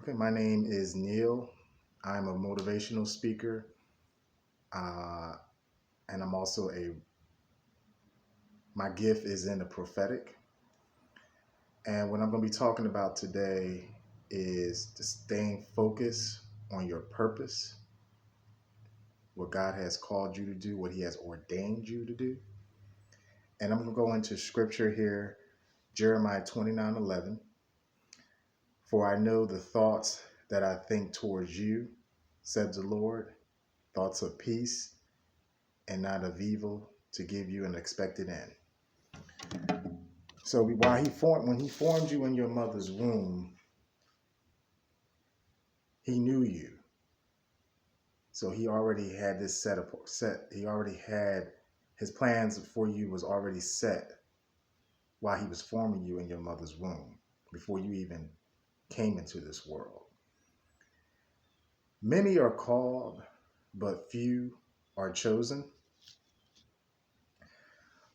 Okay, my name is Neil. I'm a motivational speaker, uh, and I'm also my gift is in the prophetic. And what I'm going to be talking about today is to staying focused on your purpose, what God has called you to do, what He has ordained you to do. And I'm going to go into scripture here, Jeremiah 29:11. For I know the thoughts that I think towards you, said the Lord, thoughts of peace and not of evil, to give you an expected end. So when he formed you in your mother's womb, he knew you. So he already had this set. He already had his plans for you was already set while he was forming you in your mother's womb, before you even came into this world. Many are called, but few are chosen.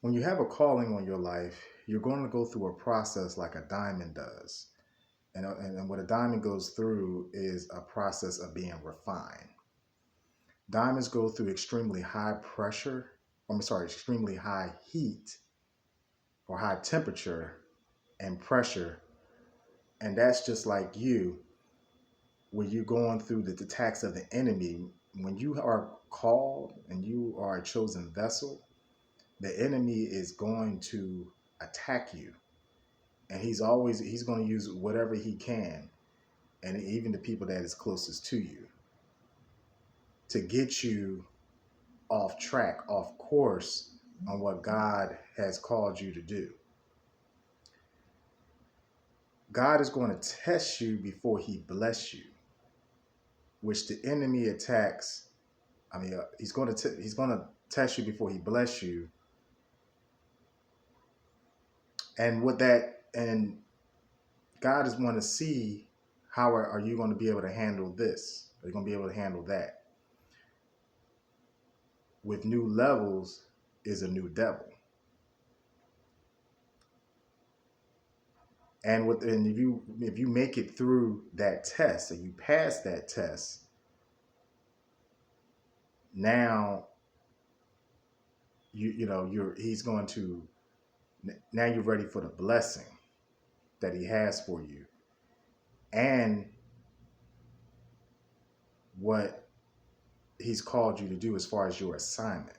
When you have a calling on your life, you're going to go through a process like a diamond does. And what a diamond goes through is a process of being refined. Diamonds go through extremely high pressure, extremely high heat or high temperature and pressure. And that's just like you, when you're going through the attacks of the enemy. When you are called and you are a chosen vessel, the enemy is going to attack you. And he's going to use whatever he can, and even the people that is closest to you, to get you off track, off course on what God has called you to do. God is going to test you before he bless you, which the enemy attacks. He's going to test you before he bless you. And God is going to see how are you going to be able to handle this? Are you going to be able to handle that? With new levels is a new devil. And if you make it through that test and you pass that test, now he's going to, now you're ready for the blessing that he has for you, and what he's called you to do as far as your assignment.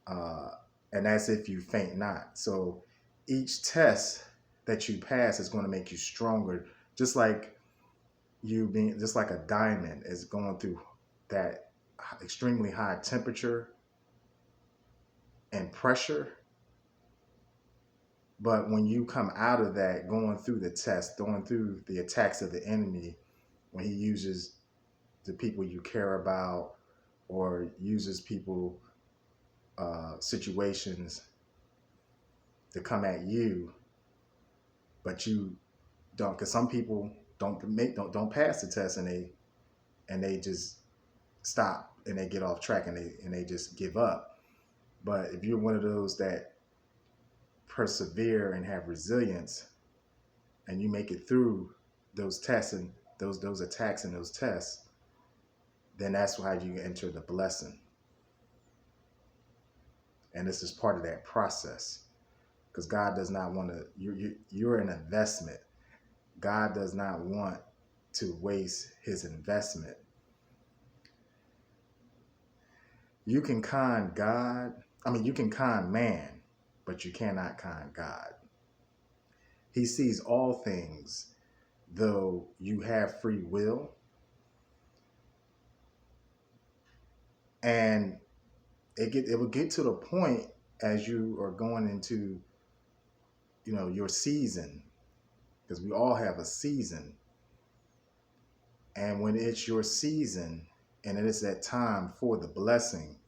And that's if you faint not. So each test that you pass is going to make you stronger, just like just like a diamond is going through that extremely high temperature and pressure. But when you come out of that, going through the test, going through the attacks of the enemy, when he uses the people you care about or uses people, situations to come at you, but you don't, because some people don't pass the test, and they just stop and they get off track, and they just give up. But if you're one of those that persevere and have resilience, and you make it through those tests and those attacks and those tests, then that's how you enter the blessing. And this is part of that process, because God does not want to. You're an investment. God does not want to waste his investment. You can con God. You can con man, but you cannot con God. He sees all things, though you have free will. And it will get to the point as you are going into, your season, because we all have a season. And when it's your season and it is that time for the blessing,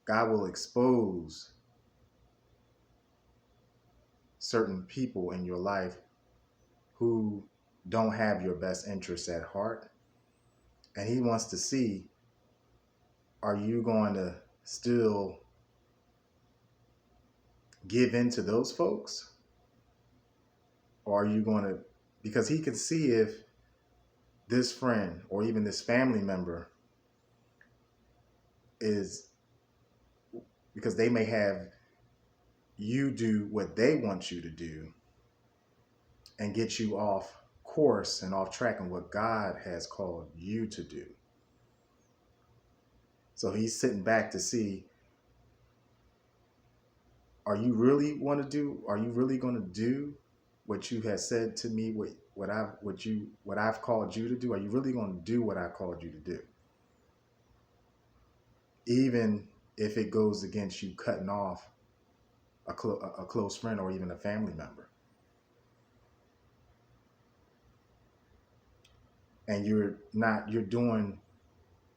God will expose certain people in your life who don't have your best interests at heart. And he wants to see, are you going to still give in to those folks? Or are you going to, because he can see if this friend or even this family member is because they may have you do what they want you to do and get you off course and off track on what God has called you to do. So he's sitting back to see, are you really going to do what you have said to me, what I've called you to do? Are you really going to do what I called you to do? Even if it goes against you cutting off a close friend or even a family member. And you're doing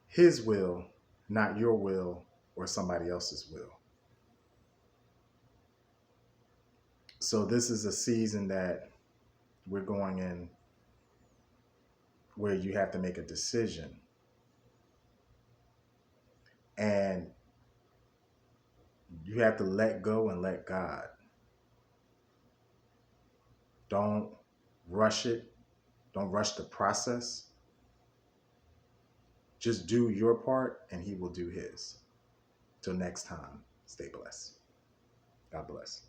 his will, not your will or somebody else's will. So this is a season that we're going in where you have to make a decision. And you have to let go and let God. Don't rush it. Don't rush the process. Just do your part and he will do his. Till next time, stay blessed. God bless.